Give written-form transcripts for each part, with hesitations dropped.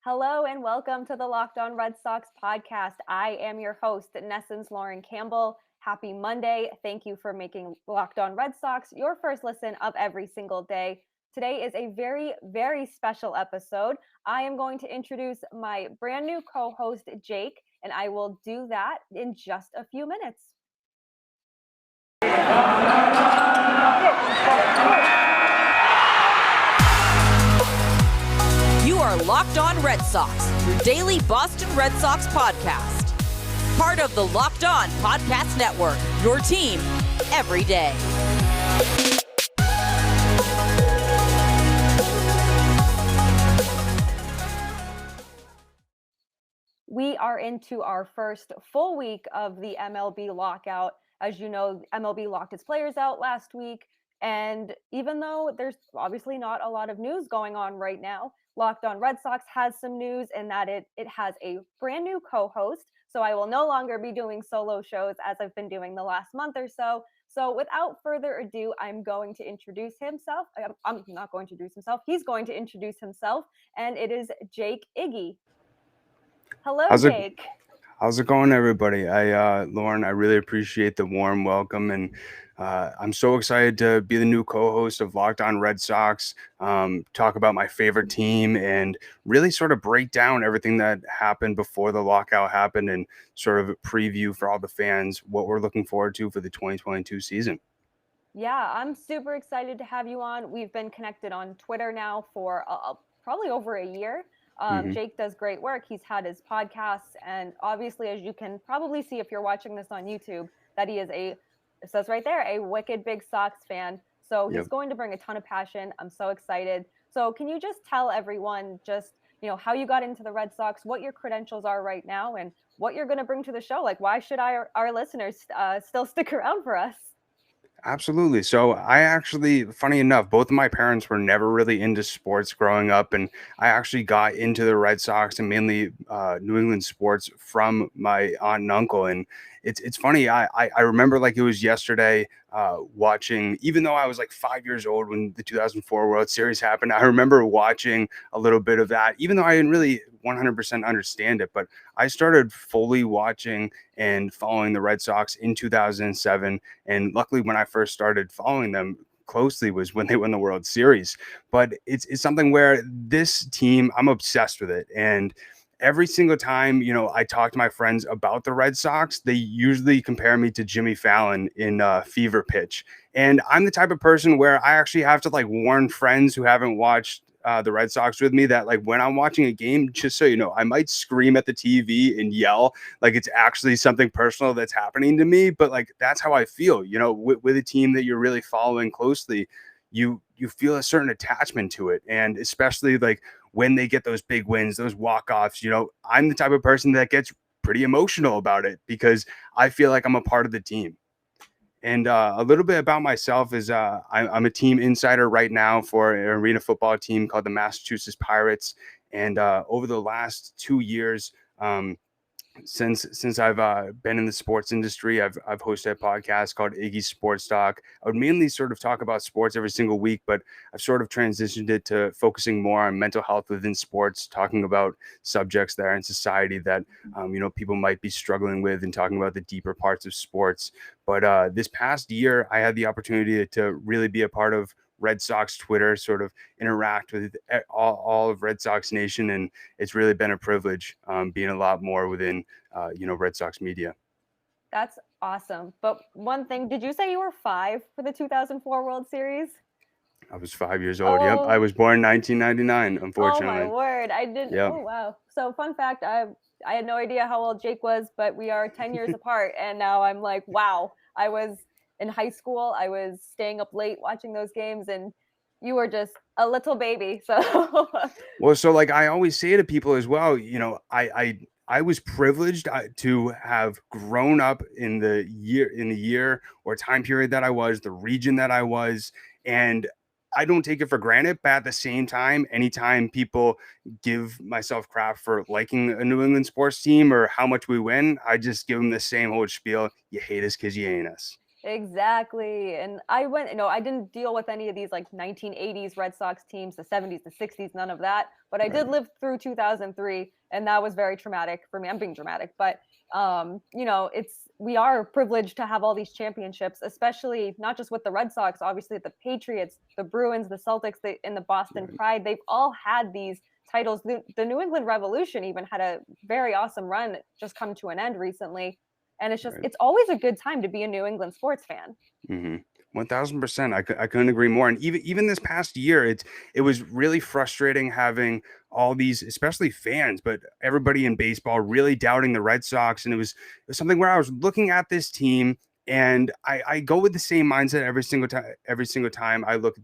Hello and welcome to the Locked On Red Sox podcast. I am your host, NESN's Lauren Campbell. Happy Monday. Thank you for making Locked On Red Sox your first listen of every single day. Today is a very, very special episode. I am going to introduce my brand new co-host, Jake, and I will do that in just a few minutes. You are Locked On Red Sox, your daily Boston Red Sox podcast. Part of the Locked On Podcast Network, your team every day. We are into our first full week of the MLB lockout. As you know, MLB locked its players out last week. And even though there's obviously not a lot of news going on right now, Locked On Red Sox has some news in that it has a brand new co-host. So I will no longer be doing solo shows as I've been doing the last month or so. So without further ado, I'm going to introduce himself. I'm not going to introduce himself. He's going to introduce himself. And it is Jake Iggy. Hello, Jake. How's it going, everybody? Lauren, I really appreciate the warm welcome, and I'm so excited to be the new co-host of Locked On Red Sox, talk about my favorite team, and really sort of break down everything that happened before the lockout happened, and sort of a preview for all the fans what we're looking forward to for the 2022 season. Yeah, I'm super excited to have you on. We've been connected on Twitter now for probably over a year. Jake does great work. He's had his podcasts, and obviously, as you can probably see if you're watching this on YouTube, that he is it says right there, a wicked big Sox fan. So he's going to bring a ton of passion. I'm so excited. So can you just tell everyone just, how you got into the Red Sox, what your credentials are right now, and what you're going to bring to the show? Like, why should our listeners still stick around for us? Absolutely. So I actually, funny enough, both of my parents were never really into sports growing up, and I actually got into the Red Sox and mainly New England sports from my aunt and uncle. And it's funny. I remember like it was yesterday watching, even though I was like 5 years old when the 2004 World Series happened. I remember watching a little bit of that, even though I didn't really 100% understand it. But I started fully watching and following the Red Sox in 2007. And luckily, when I first started following them closely was when they won the World Series. But it's something where this team, I'm obsessed with it. And every single time, I talk to my friends about the Red Sox, they usually compare me to Jimmy Fallon in Fever Pitch. And I'm the type of person where I actually have to like warn friends who haven't watched the Red Sox with me that like when I'm watching a game, just so you know, I might scream at the TV and yell like it's actually something personal that's happening to me. But like that's how I feel, with a team that you're really following closely, you feel a certain attachment to it. And especially like when they get those big wins, those walk-offs, I'm the type of person that gets pretty emotional about it because I feel like I'm a part of the team. And a little bit about myself is I'm a team insider right now for an arena football team called the Massachusetts Pirates. And over the last 2 years, since I've been in the sports industry, I've hosted a podcast called Iggy Sports Talk. I would mainly sort of talk about sports every single week, but I've sort of transitioned it to focusing more on mental health within sports, talking about subjects that are in society that people might be struggling with, and talking about the deeper parts of sports. But this past year, I had the opportunity to really be a part of Red Sox Twitter, sort of interact with all of Red Sox Nation, and it's really been a privilege being a lot more within Red Sox media. That's awesome. But one thing, did you say you were 5 for the 2004 World Series? I was 5 years old. Yep, I was born in 1999. Unfortunately. Oh my word! I didn't. Yep. Oh wow. So fun fact, I had no idea how old Jake was, but we are 10 years apart, and now I'm like, wow. I was in high school. I was staying up late watching those games, and you were just a little baby. So well, so like I always say to people as well, I was privileged to have grown up in the year or time period that I was, the region that I was, and I don't take it for granted. But at the same time, anytime people give myself crap for liking a New England sports team or how much we win, I just give them the same old spiel. You hate us because you ain't us. Exactly. And I didn't deal with any of these like 1980s Red Sox teams, the 70s, the 60s, none of that. But I Right. did live through 2003, and that was very traumatic for me. I'm being dramatic, but we are privileged to have all these championships, especially not just with the Red Sox, obviously the Patriots, the Bruins, the Celtics, and the Boston Right. Pride. They've all had these titles. The New England Revolution even had a very awesome run just come to an end recently. And Right. it's always a good time to be a New England sports fan. Mm-hmm. 1000%. I couldn't agree more. And even this past year, it was really frustrating having all these, especially fans, but everybody in baseball really doubting the Red Sox. And it was something where I was looking at this team, and I go with the same mindset every single time. Every single time I look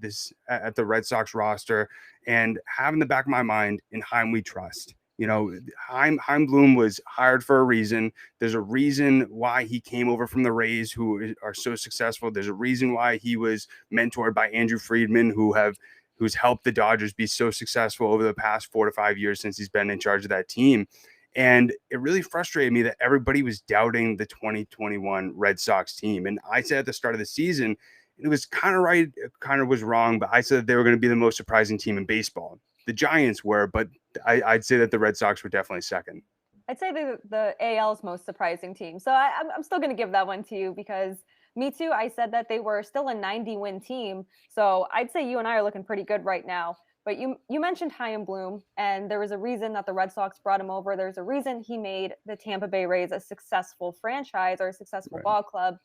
at the Red Sox roster, and have in the back of my mind, in Heim we trust. Heim Bloom was hired for a reason. There's a reason why he came over from the Rays, who are so successful. There's a reason why he was mentored by Andrew Friedman, who's helped the Dodgers be so successful over the past 4 to 5 years since he's been in charge of that team. And it really frustrated me that everybody was doubting the 2021 Red Sox team. And I said at the start of the season, it was kind of right, it kind of was wrong, but I said that they were going to be the most surprising team in baseball. The Giants were, but I'd say that the Red Sox were definitely second. I'd say the AL's most surprising team. So I'm still going to give that one to you because me too. I said that they were still a 90-win team. So I'd say you and I are looking pretty good right now. But you mentioned Chaim Bloom, and there was a reason that the Red Sox brought him over. There's a reason he made the Tampa Bay Rays a successful franchise or a successful ball club.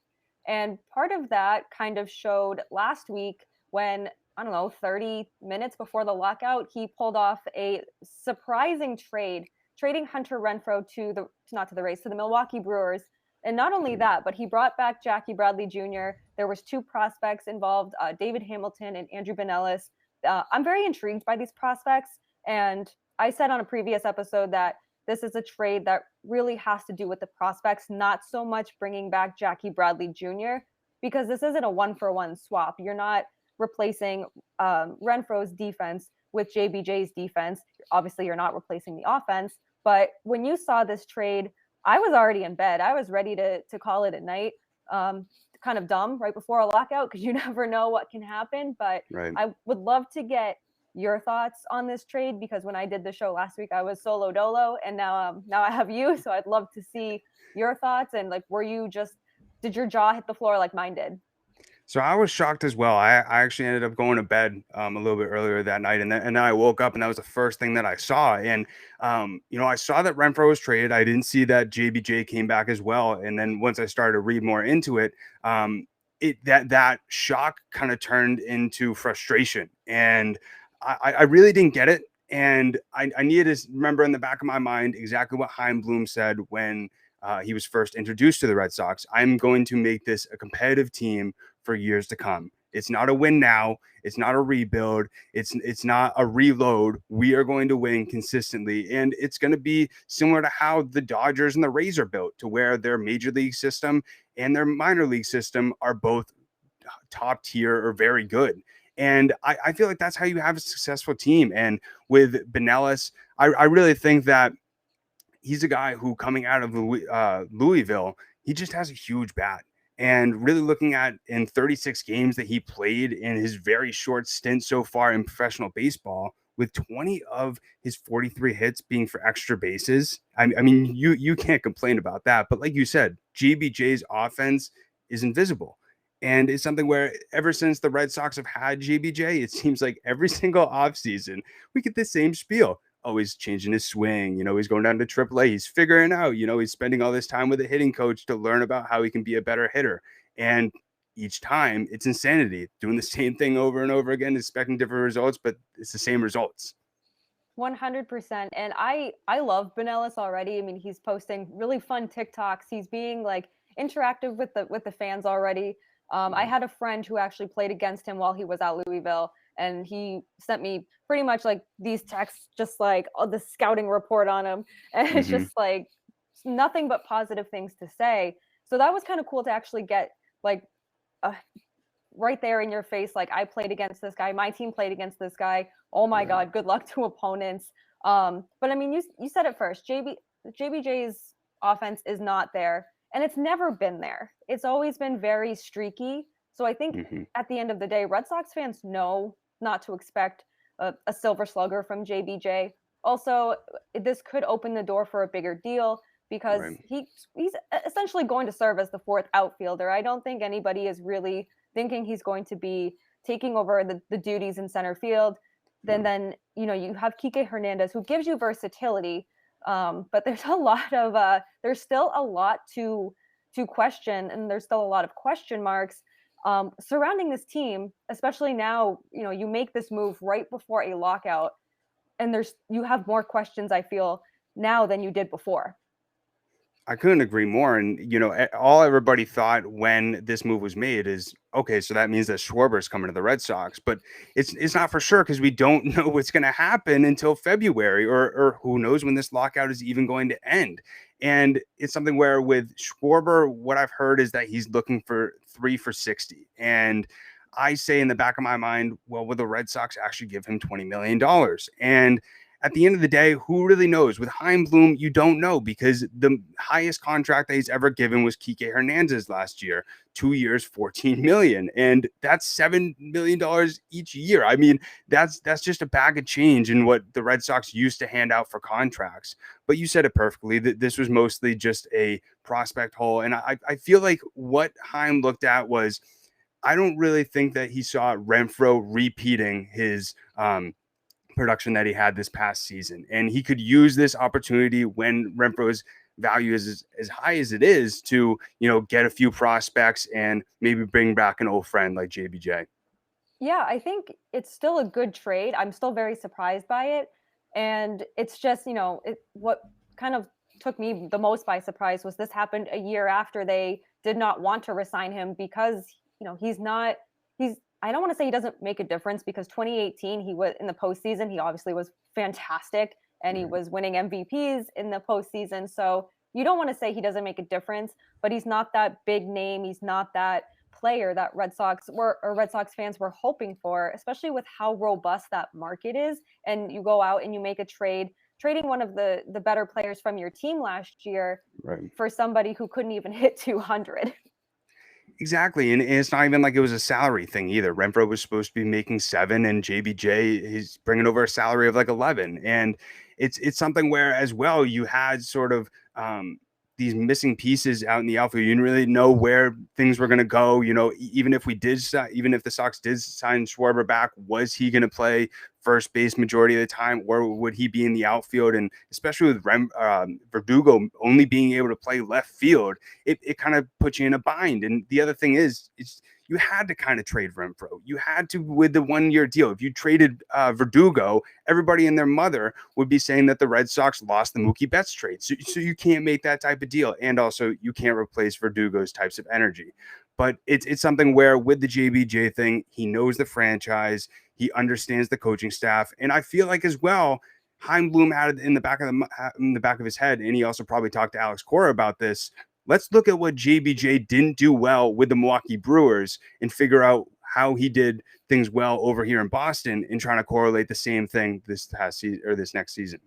And part of that kind of showed last week when, I don't know, 30 minutes before the lockout, he pulled off a surprising trade, trading Hunter Renfroe to the Rays, to the Milwaukee Brewers. And not only that, but he brought back Jackie Bradley Jr. There was 2 prospects involved, David Hamilton and Andrew Benelis. I'm very intrigued by these prospects. And I said on a previous episode that this is a trade that really has to do with the prospects, not so much bringing back Jackie Bradley Jr., because this isn't a 1-for-1 swap. You're not replacing Renfroe's defense with JBJ's defense. Obviously, you're not replacing the offense. But when you saw this trade, I was already in bed. I was ready to call it at night. Kind of dumb right before a lockout because you never know what can happen. But Right. I would love to get your thoughts on this trade because when I did the show last week, I was solo dolo, and now I have you. So I'd love to see your thoughts and like, did your jaw hit the floor like mine did? So I was shocked as well. I actually ended up going to bed a little bit earlier that night, and then I woke up, and that was the first thing that I saw. And I saw that Renfroe was traded. I didn't see that JBJ came back as well. And then once I started to read more into it, that shock kind of turned into frustration, and I really didn't get it. And I needed to remember in the back of my mind exactly what Chaim Bloom said when he was first introduced to the Red Sox. I'm going to make this a competitive team for years to come. It's not a win now. It's not a rebuild. It's not a reload. We are going to win consistently. And it's going to be similar to how the Dodgers and the Rays are built, to where their major league system and their minor league system are both top tier or very good. And I feel like that's how you have a successful team. And with Benelis, I really think that he's a guy who, coming out of Louisville, he just has a huge bat. And really looking at in 36 games that he played in his very short stint so far in professional baseball, with 20 of his 43 hits being for extra bases, I mean, you can't complain about that. But like you said, JBJ's offense is invisible. And it's something where ever since the Red Sox have had JBJ, it seems like every single offseason we get the same spiel. Oh, he's changing his swing. He's going down to AAA. He's figuring out, he's spending all this time with a hitting coach to learn about how he can be a better hitter. And each time it's insanity, doing the same thing over and over again, expecting different results, but it's the same results. 100%. And I love Benelis already. I mean, he's posting really fun TikToks. He's being like interactive with the fans already. I had a friend who actually played against him while he was at Louisville, and he sent me pretty much like these texts, just like the scouting report on him. And it's just like nothing but positive things to say. So that was kind of cool to actually get like right there in your face. Like, I played against this guy. My team played against this guy. Oh my God, good luck to opponents. But I mean, you said it first. JBJ's offense is not there. and it's never been there. It's always been very streaky. So I think Hmm. at the end of the day, Red Sox fans know not to expect a silver slugger from JBJ. Also, this could open the door for a bigger deal because Right. he's essentially going to serve as the fourth outfielder. I don't think anybody is really thinking he's going to be taking over the duties in center field. Then you have Kike Hernandez, who gives you versatility, but there's a lot of there's still a lot to question, and there's still a lot of question marks surrounding this team, especially now. You make this move right before a lockout, and you have more questions, I feel, now than you did before. I couldn't agree more. And, all everybody thought when this move was made is, okay, so that means that Schwarber's coming to the Red Sox. But it's not for sure because we don't know what's going to happen until February, or who knows when this lockout is even going to end. And it's something where with Schwarber, what I've heard is that he's looking for 3 for 60. And I say in the back of my mind, well, will the Red Sox actually give him $20 million? And at the end of the day, who really knows? With Chaim Bloom, you don't know because the highest contract that he's ever given was Kike Hernandez last year, 2 years, $14 million, and that's $7 million each year. I mean, that's just a bag of change in what the Red Sox used to hand out for contracts. But you said it perfectly. That this was mostly just a prospect hole, and I feel like what Chaim looked at was, I don't really think that he saw Renfroe repeating his production that he had this past season. And he could use this opportunity when Renfroe's value is as high as it is to, get a few prospects and maybe bring back an old friend like JBJ. Yeah, I think it's still a good trade. I'm still very surprised by it. And it's just, what kind of took me the most by surprise was this happened a year after they did not want to resign him because, I don't want to say he doesn't make a difference because 2018, he was in the postseason. He obviously was fantastic and he was winning MVPs in the postseason. So you don't want to say he doesn't make a difference, but he's not that big name. He's not that player that Red Sox fans were hoping for, especially with how robust that market is. And you go out and you make a trading one of the better players from your team last year Right. for somebody who couldn't even hit 200. Exactly. And it's not even like it was a salary thing either. Renfroe was supposed to be making 7 and JBJ is bringing over a salary of like 11. And it's something where as well, you had sort of these missing pieces out in the outfield. You didn't really know where things were going to go. Even if the Sox did sign Schwarber back, was he going to play first base majority of the time, or would he be in the outfield? And especially with Verdugo only being able to play left field, it kind of puts you in a bind. And the other thing is, you had to kind of trade Renfroe. You had to with the 1-year deal. If you traded Verdugo, everybody and their mother would be saying that the Red Sox lost the Mookie Betts trade. So you can't make that type of deal. And also you can't replace Verdugo's types of energy. But it's something where with the JBJ thing, he knows the franchise. He understands the coaching staff. And I feel like as well, Chaim Bloom had it in the back of his head. And he also probably talked to Alex Cora about this. Let's look at what JBJ didn't do well with the Milwaukee Brewers and figure out how he did things well over here in Boston and trying to correlate the same thing this past season or this next season.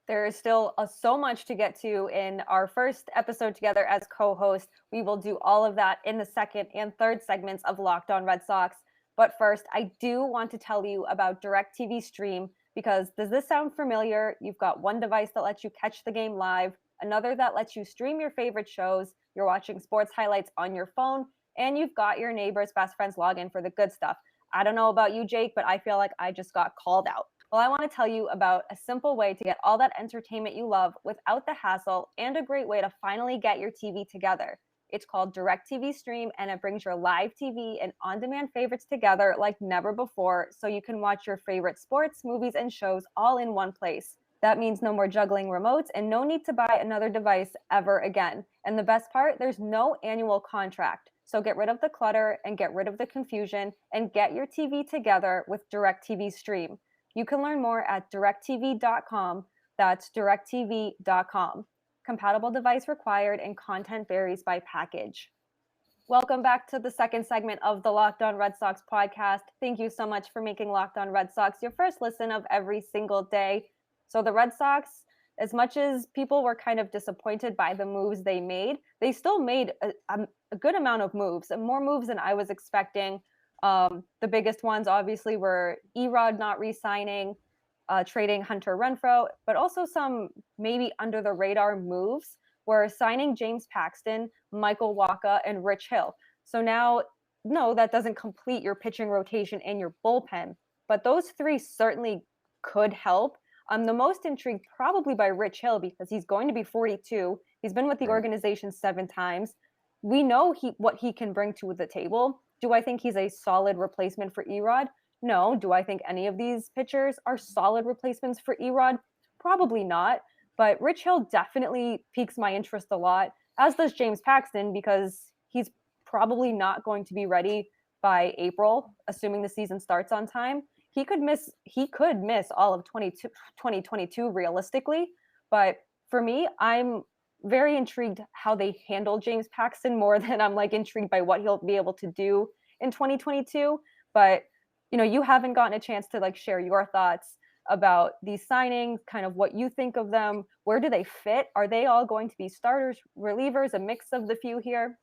There is still so much to get to in our first episode together as co-host. We will do all of that in the second and third segments of Locked On Red Sox. But first, I do want to tell you about DirecTV Stream because does this sound familiar? You've got one device that lets you catch the game live, another that lets you stream your favorite shows, you're watching sports highlights on your phone, and you've got your neighbor's best friend's login for the good stuff. I don't know about you, Jake, but I feel like I just got called out. Well, I want to tell you about a simple way to get all that entertainment you love without the hassle and a great way to finally get your TV together. It's called DirecTV Stream, and it brings your live TV and on-demand favorites together like never before, so you can watch your favorite sports, movies, and shows all in one place. That means no more juggling remotes and no need to buy another device ever again. And the best part, there's no annual contract. So get rid of the clutter and get rid of the confusion and get your TV together with DirecTV Stream. You can learn more at directv.com. That's directv.com. Compatible device required and content varies by package. Welcome back to the second segment of the Locked On Red Sox podcast. Thank you so much for making Locked On Red Sox your first listen of every single day. So the Red Sox, as much as people were kind of disappointed by the moves they made, they still made a good amount of moves, and more moves than I was expecting. The biggest ones obviously were Erod not re-signing, trading Hunter Renfroe, but also some maybe under the radar moves were signing James Paxton, Michael Wacha, and Rich Hill. So now, no, that doesn't complete your pitching rotation and your bullpen, but those three certainly could help. I'm the most intrigued probably by Rich Hill because he's going to be 42. He's been with the organization 7 times. We know what he can bring to the table. Do I think he's a solid replacement for Erod? No. Do I think any of these pitchers are solid replacements for Erod? Probably not. But Rich Hill definitely piques my interest a lot, as does James Paxton, because he's probably not going to be ready by April, assuming the season starts on time. He could miss all of 2022 realistically. But for me, I'm very intrigued how they handle James Paxton more than I'm like intrigued by what he'll be able to do in 2022. But you haven't gotten a chance to like share your thoughts about these signings, kind of what you think of them. Where do they fit? Are they all going to be starters, relievers, a mix of the few here?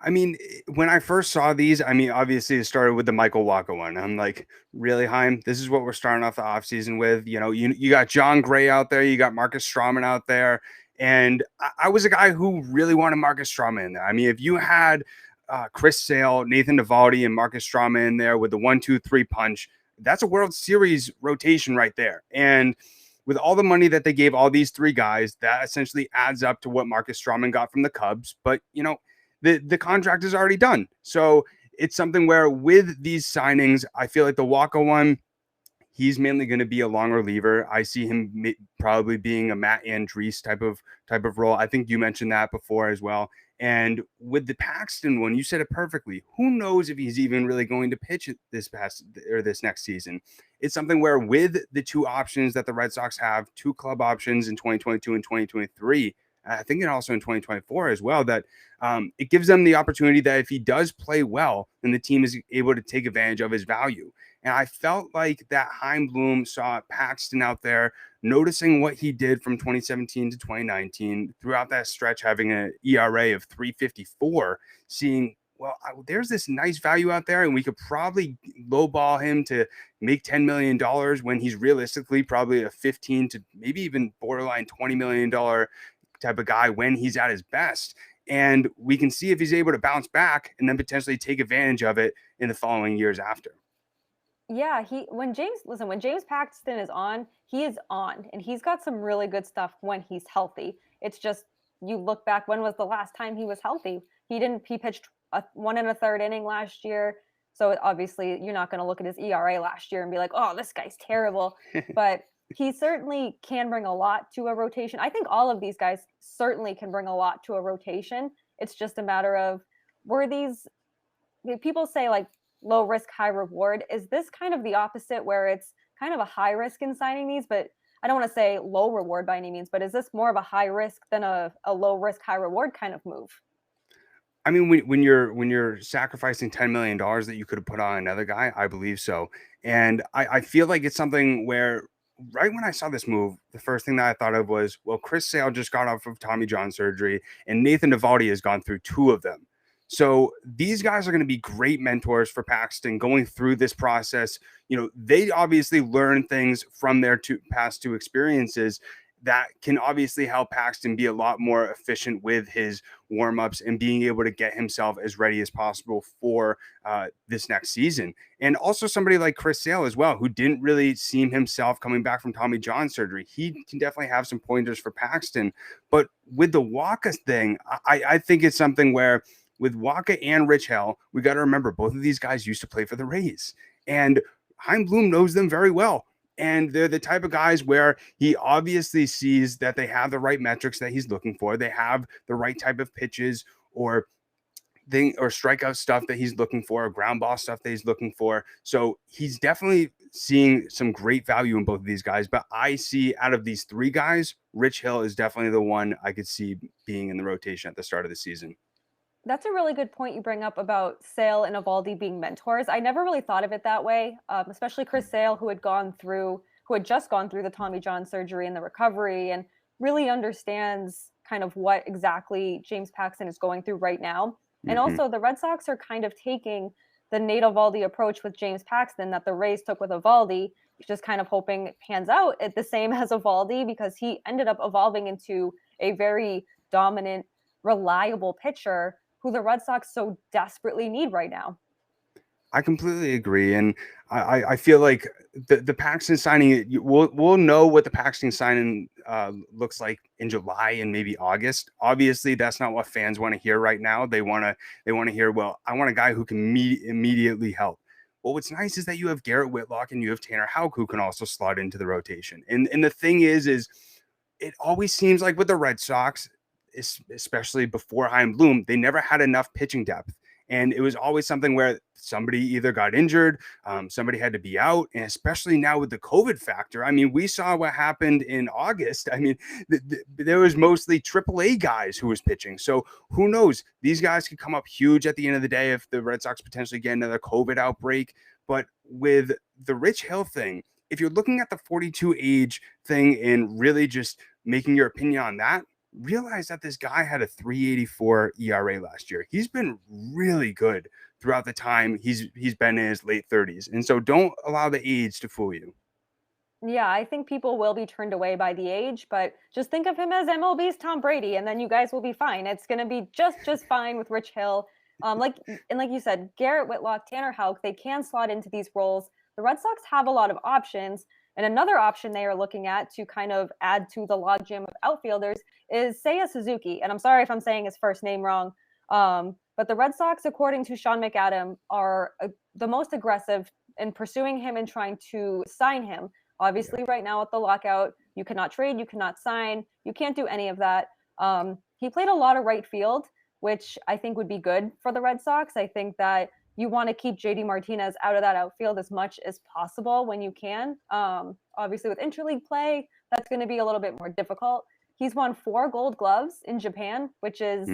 I mean, when I first saw these, I mean, obviously it started with the Michael Wacha one. I'm like, really, Heim? This is what we're starting off the offseason with. You got John Gray out there, you got Marcus Stroman out there. And I was a guy who really wanted Marcus Stroman in there. I mean, if you had Chris Sale, Nathan Eovaldi, and Marcus Stroman in there with the 1-2-3 punch, that's a World Series rotation right there. And with all the money that they gave all these three guys, that essentially adds up to what Marcus Stroman got from the Cubs. But, the contract is already done. So it's something where with these signings, I feel like the Wacha one, he's mainly going to be a long reliever. I see him probably being a Matt Andriese type of role. I think you mentioned that before as well. And with the Paxton one, you said it perfectly. Who knows if he's even really going to pitch this next season? It's something where with the two options that the Red Sox have, 2 club options in 2022 and 2023, I think and also in 2024 as well, that it gives them the opportunity that if he does play well, then the team is able to take advantage of his value. And I felt like that Chaim Bloom saw Paxton out there, noticing what he did from 2017 to 2019, throughout that stretch, having an ERA of 3.54, seeing, well, there's this nice value out there, and we could probably lowball him to make $10 million when he's realistically probably a 15 to maybe even borderline $20 million type of guy when he's at his best. And we can see if he's able to bounce back and then potentially take advantage of it in the following years after. Yeah, when James Paxton is on, he is on, and he's got some really good stuff when he's healthy. It's just, you look back, when was the last time he was healthy? He pitched 1 1/3 inning last year. So obviously you're not going to look at his ERA last year and be like, oh, this guy's terrible. But he certainly can bring a lot to a rotation. I think all of these guys certainly can bring a lot to a rotation. It's just a matter of, people say like low risk, high reward. Is this kind of the opposite, where it's kind of a high risk in signing these, but I don't want to say low reward by any means, but is this more of a high risk than a low risk, high reward kind of move? I mean, when you're sacrificing $10 million that you could have put on another guy, I believe so. And I feel like it's something where, right when I saw this move, the first thing that I thought of was, well, Chris Sale just got off of Tommy John surgery, and Nathan Eovaldi has gone through 2 of them. So these guys are going to be great mentors for Paxton going through this process. They obviously learn things from their past 2 experiences that can obviously help Paxton be a lot more efficient with his warmups and being able to get himself as ready as possible for this next season. And also somebody like Chris Sale as well, who didn't really seem himself coming back from Tommy John surgery. He can definitely have some pointers for Paxton. But with the Wacha thing, I think it's something where with Wacha and Rich Hill, we got to remember both of these guys used to play for the Rays. And Chaim Bloom knows them very well. And they're the type of guys where he obviously sees that they have the right metrics that he's looking for. They have the right type of pitches or strikeout stuff that he's looking for, or ground ball stuff that he's looking for. So he's definitely seeing some great value in both of these guys. But I see, out of these 3 guys, Rich Hill is definitely the one I could see being in the rotation at the start of the season. That's a really good point you bring up about Sale and Eovaldi being mentors. I never really thought of it that way, especially Chris Sale, who had just gone through the Tommy John surgery and the recovery, and really understands kind of what exactly James Paxton is going through right now. And Hmm. also, the Red Sox are kind of taking the Nate Eovaldi approach with James Paxton that the Rays took with Eovaldi, just kind of hoping it pans out at the same as Eovaldi, because he ended up evolving into a very dominant, reliable pitcher who the Red Sox so desperately need right now. I completely agree, and I feel like the Paxton signing, we'll know what the Paxton signing looks like in July and maybe August. Obviously, that's not what fans want to hear right now. They want to hear, well, I want a guy who can immediately help. Well, what's nice is that you have Garrett Whitlock and you have Tanner Houck who can also slot into the rotation. And the thing is it always seems like with the Red Sox, especially before Chaim Bloom, they never had enough pitching depth. And it was always something where somebody either got injured, somebody had to be out, and especially now with the COVID factor. I mean, we saw what happened in August. I mean, there was mostly AAA guys who was pitching. So who knows? These guys could come up huge at the end of the day if the Red Sox potentially get another COVID outbreak. But with the Rich Hill thing, if you're looking at the 42 age thing and really just making your opinion on that, realize that this guy had a 3.84 ERA last year. He's been really good throughout the time he's been in his late 30s. And so don't allow the age to fool you. Yeah, I think people will be turned away by the age, but just think of him as MLB's Tom Brady, and then you guys will be fine. It's going to be just fine with Rich Hill. Like you said, Garrett Whitlock, Tanner Houck, they can slot into these roles. The Red Sox have a lot of options, and another option they are looking at to kind of add to the logjam of outfielders is Seiya Suzuki. And I'm sorry if I'm saying his first name wrong, but the Red Sox, according to Sean McAdam, are the most aggressive in pursuing him and trying to sign him. Obviously, right now at the lockout, you cannot trade, you cannot sign, you can't do any of that. He played a lot of right field, which I think would be good for the Red Sox. I think that you want to keep JD Martinez out of that outfield as much as possible when you can. Obviously, with interleague play, that's going to be a little bit more difficult. He's won 4 Gold Gloves in Japan, which is,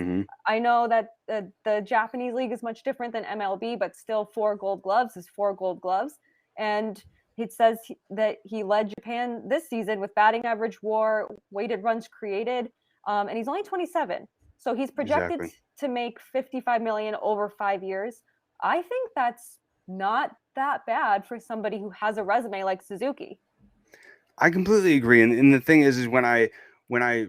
I know that the Japanese league is much different than MLB, but still 4 Gold Gloves is 4 Gold Gloves. And it says that he led Japan this season with batting average, WAR, weighted runs created, and he's only 27. So he's projected to make $55 million over 5 years. I think that's not that bad for somebody who has a resume like Suzuki. I completely agree. And the thing is when I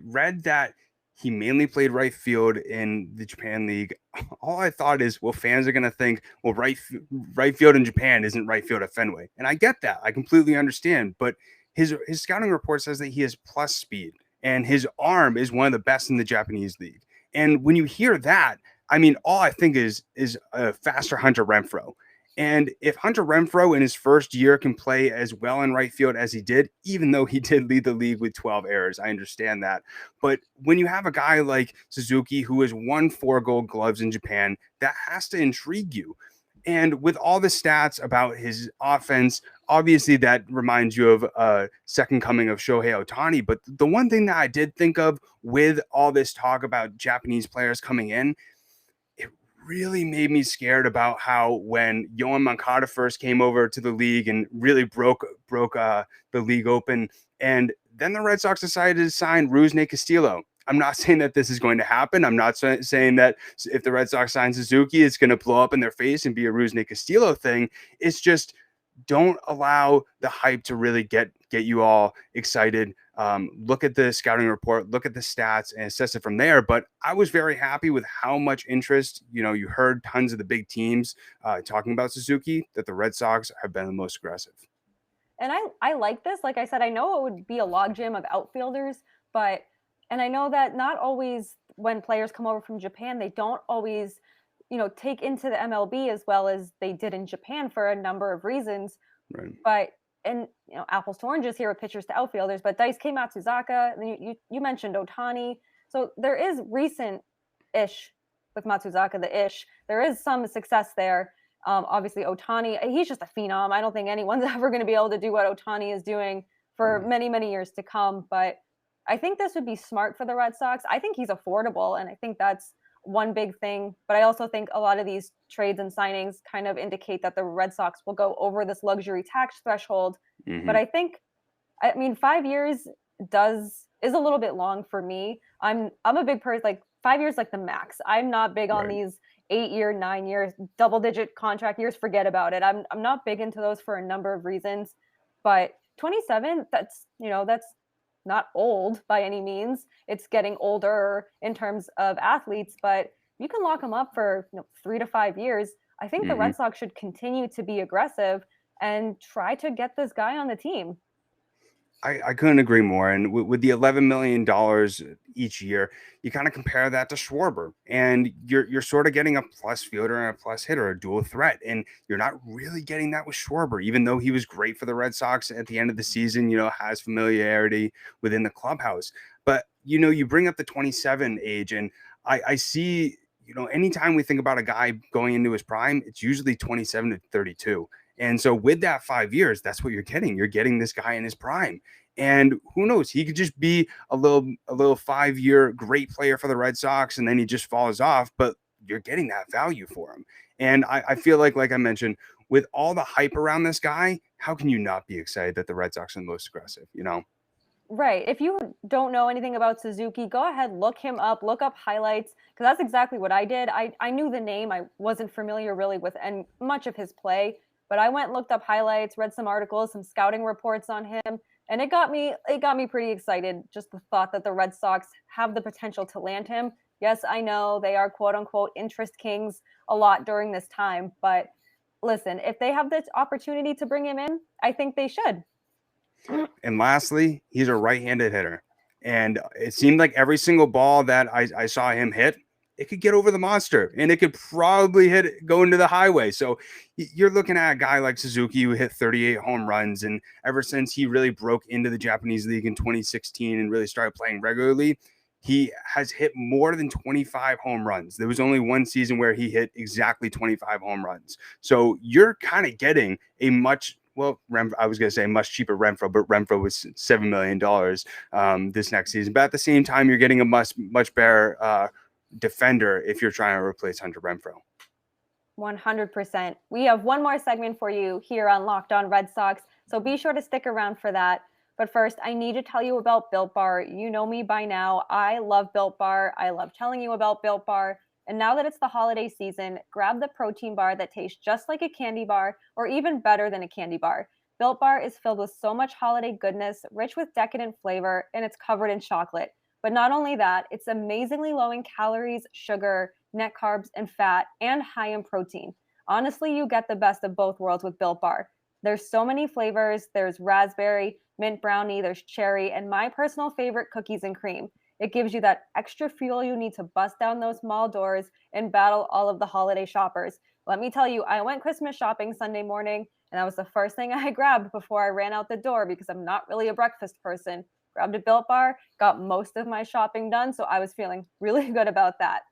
read that he mainly played right field in the Japan League, all I thought is, well, fans are going to think, well, right field in Japan isn't right field at Fenway. And I get that. I completely understand. But his scouting report says that he has plus speed and his arm is one of the best in the Japanese league. And when you hear that, I mean, all I think is a faster Hunter Renfroe. And if Hunter Renfroe in his first year can play as well in right field as he did, even though he did lead the league with 12 errors, I understand that. But when you have a guy like Suzuki who has won 4 Gold Gloves in Japan, that has to intrigue you. And with all the stats about his offense, obviously that reminds you of a second coming of Shohei Ohtani. But the one thing that I did think of with all this talk about Japanese players coming in, really made me scared about how when Yohan Moncada first came over to the league and really broke the league open, and then the Red Sox decided to sign Rusney Castillo. I'm not saying that this is going to happen. I'm not saying that if the Red Sox sign Suzuki, it's going to blow up in their face and be a Rusney Castillo thing. It's just don't allow the hype to really get you all excited. Look at the scouting report, look at the stats, and assess it from there. But I was very happy with how much interest, you heard tons of the big teams talking about Suzuki, that the Red Sox have been the most aggressive. And I like this. Like I said, I know it would be a logjam of outfielders, and I know that not always when players come over from Japan, they don't always take into the MLB as well as they did in Japan for a number of reasons. Right. But apples to oranges here with pitchers to outfielders. But Daisuke Matsuzaka, and you mentioned Ohtani, so there is recent-ish with Matsuzaka. There is some success there. Obviously, Ohtani, he's just a phenom. I don't think anyone's ever going to be able to do what Ohtani is doing for many, many years to come. But I think this would be smart for the Red Sox. I think he's affordable, and I think that's one big thing. But I also think a lot of these trades and signings kind of indicate that the Red Sox will go over this luxury tax threshold. But I mean, 5 years is a little bit long for me. I'm a big person, like 5 years, like the max. I'm not big on these 8-year, 9 years, double-digit contract years. Forget about it. I'm not big into those for a number of reasons. But 27, that's not old by any means. It's getting older in terms of athletes, but you can lock them up for 3 to 5 years. I think the Red Sox should continue to be aggressive and try to get this guy on the team. I couldn't agree more. And with the $11 million each year, you kind of compare that to Schwarber, and you're sort of getting a plus fielder and a plus hitter, a dual threat. And you're not really getting that with Schwarber, even though he was great for the Red Sox at the end of the season, has familiarity within the clubhouse. But, you bring up the 27 age, and I see, anytime we think about a guy going into his prime, it's usually 27 to 32. And so with that 5 years, that's what you're getting. You're getting this guy in his prime. And who knows, he could just be a little 5-year great player for the Red Sox, and then he just falls off, but you're getting that value for him. And I feel like I mentioned, with all the hype around this guy, how can you not be excited that the Red Sox are the most aggressive, Right. If you don't know anything about Suzuki, go ahead, look him up, look up highlights, because that's exactly what I did. I knew the name. I wasn't familiar really with much of his play, but I went, looked up highlights, read some articles, some scouting reports on him, and it got me pretty excited. Just the thought that the Red Sox have the potential to land him. Yes, I know they are quote unquote interest kings a lot during this time, but listen, if they have the opportunity to bring him in, I think they should. And lastly, he's a right-handed hitter. And it seemed like every single ball that I saw him hit, it could get over the monster, and it could probably go into the highway. So you're looking at a guy like Suzuki who hit 38 home runs. And ever since he really broke into the Japanese league in 2016 and really started playing regularly, he has hit more than 25 home runs. There was only one season where he hit exactly 25 home runs. So you're kind of getting a much cheaper Renfroe, but Renfroe was $7 million this next season. But at the same time, you're getting a much better defender if you're trying to replace Hunter Renfroe. 100%. We have one more segment for you here on Locked On Red Sox, so be sure to stick around for that. But first, I need to tell you about Built Bar. You know me by now. I love Built Bar. I love telling you about Built Bar. And now that it's the holiday season, grab the protein bar that tastes just like a candy bar, or even better than a candy bar. Built Bar is filled with so much holiday goodness, rich with decadent flavor, and it's covered in chocolate. But not only that, it's amazingly low in calories, sugar, net carbs, and fat, and high in protein. Honestly, you get the best of both worlds with Built Bar. There's so many flavors. There's raspberry, mint brownie, there's cherry, and my personal favorite, cookies and cream. It gives you that extra fuel you need to bust down those mall doors and battle all of the holiday shoppers. Let me tell you, I went Christmas shopping Sunday morning, and that was the first thing I grabbed before I ran out the door because I'm not really a breakfast person. Grabbed a Built Bar, got most of my shopping done, so I was feeling really good about that.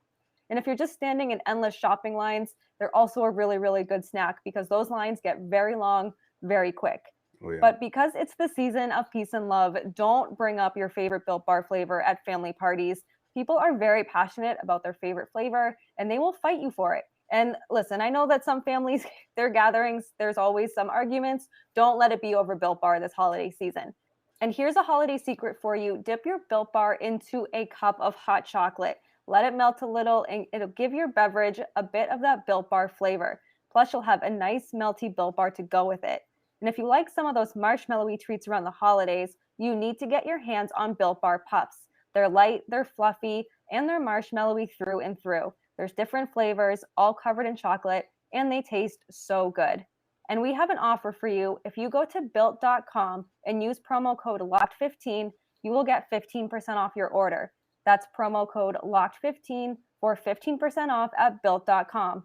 And if you're just standing in endless shopping lines, they're also a really, really good snack because those lines get very long, very quick. Oh, yeah. But because it's the season of peace and love, don't bring up your favorite Built Bar flavor at family parties. People are very passionate about their favorite flavor, and they will fight you for it. And listen, I know that some families, their gatherings, there's always some arguments. Don't let it be over Built Bar this holiday season. And here's a holiday secret for you. Dip your Built Bar into a cup of hot chocolate. Let it melt a little, and it'll give your beverage a bit of that Built Bar flavor. Plus, you'll have a nice melty Built Bar to go with it. And if you like some of those marshmallowy treats around the holidays, you need to get your hands on Built Bar Puffs. They're light, they're fluffy, and they're marshmallowy through and through. There's different flavors, all covered in chocolate, and they taste so good. And we have an offer for you. If you go to Built.com and use promo code LOCKED15, you will get 15% off your order. That's promo code LOCKED15 for 15% off at Built.com.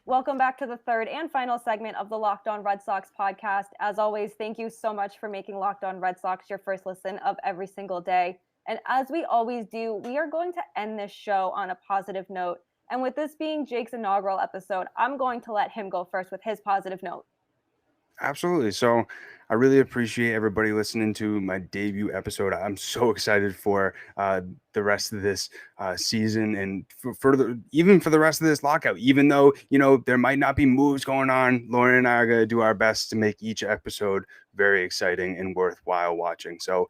Welcome back to the third and final segment of the Locked On Red Sox podcast. As always, thank you so much for making Locked On Red Sox your first listen of every single day. And as we always do, we are going to end this show on a positive note. And with this being Jake's inaugural episode, I'm going to let him go first with his positive note. Absolutely. So I really appreciate everybody listening to my debut episode. I'm so excited for the rest of this season and for the rest of this lockout, even though, there might not be moves going on. Lauren and I are going to do our best to make each episode very exciting and worthwhile watching. So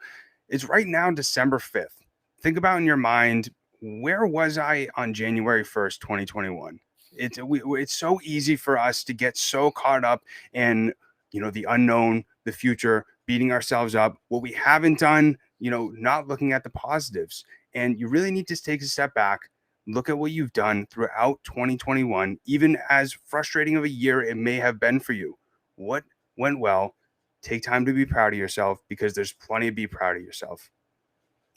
It's right now December 5th. Think about in your mind, where was I on January 1st, 2021? It's so easy for us to get so caught up in, the unknown, the future, beating ourselves up, what we haven't done, not looking at the positives. And you really need to take a step back, look at what you've done throughout 2021, even as frustrating of a year it may have been for you. What went well? Take time to be proud of yourself, because there's plenty to be proud of yourself.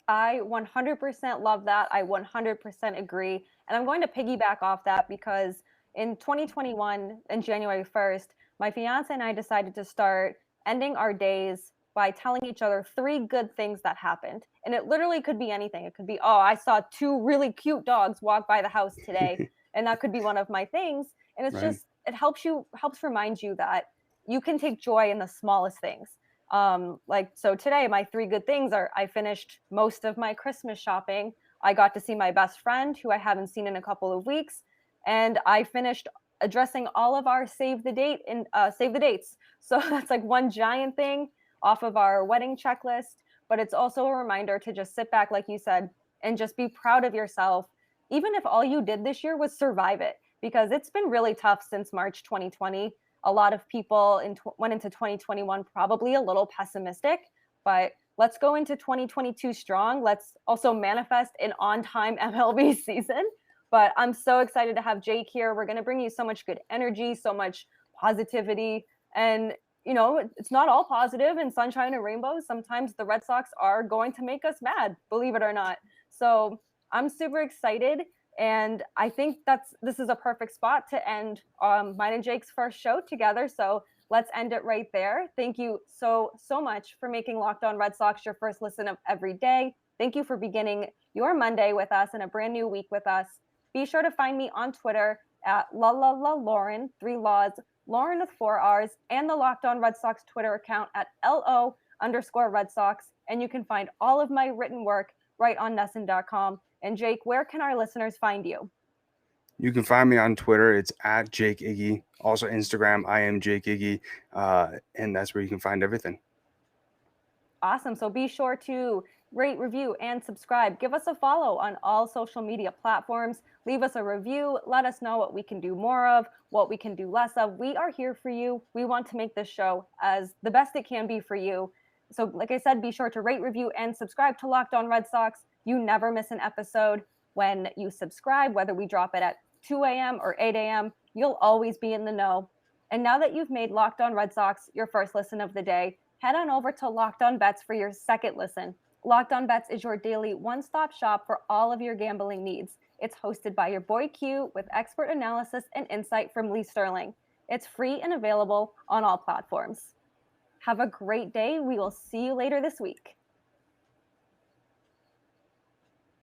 I 100% love that. I 100% agree. And I'm going to piggyback off that because in 2021, in January 1st, my fiance and I decided to start ending our days by telling each other 3 good things that happened. And it literally could be anything. It could be, oh, I saw 2 really cute dogs walk by the house today. And that could be one of my things. And it's Right. just, it helps remind you that you can take joy in the smallest things. So today, my 3 good things are: I finished most of my Christmas shopping. I got to see my best friend who I haven't seen in a couple of weeks. And I finished addressing all of our save the dates. So that's like one giant thing off of our wedding checklist. But it's also a reminder to just sit back, like you said, and just be proud of yourself, even if all you did this year was survive it, because it's been really tough since March 2020. A lot of people went into 2021 probably a little pessimistic, but let's go into 2022 strong. Let's also manifest an on-time MLB season. But I'm so excited to have Jake here. We're going to bring you so much good energy, so much positivity. And, it's not all positive and sunshine and rainbows. Sometimes the Red Sox are going to make us mad, believe it or not. So I'm super excited. And I think this is a perfect spot to end mine and Jake's first show together. So let's end it right there. Thank you so much for making Locked On Red Sox your first listen of every day. Thank you for beginning your Monday with us and a brand new week with us. Be sure to find me on Twitter at Lauren, 3 laws, Lauren with 4 R's, and the Locked On Red Sox Twitter account at LO_Red Sox. And you can find all of my written work right on NESN.com. And Jake, where can our listeners find you? You can find me on Twitter. It's at Jake Iggy. Also Instagram, I am Jake Iggy. And that's where you can find everything. Awesome. So be sure to rate, review, and subscribe. Give us a follow on all social media platforms. Leave us a review. Let us know what we can do more of, what we can do less of. We are here for you. We want to make this show as the best it can be for you. So like I said, be sure to rate, review, and subscribe to Locked On Red Sox. You never miss an episode when you subscribe, whether we drop it at 2 a.m. or 8 a.m. You'll always be in the know. And now that you've made Locked On Red Sox your first listen of the day, head on over to Locked On Bets for your second listen. Locked On Bets is your daily one-stop shop for all of your gambling needs. It's hosted by your boy Q with expert analysis and insight from Lee Sterling. It's free and available on all platforms. Have a great day. We will see you later this week.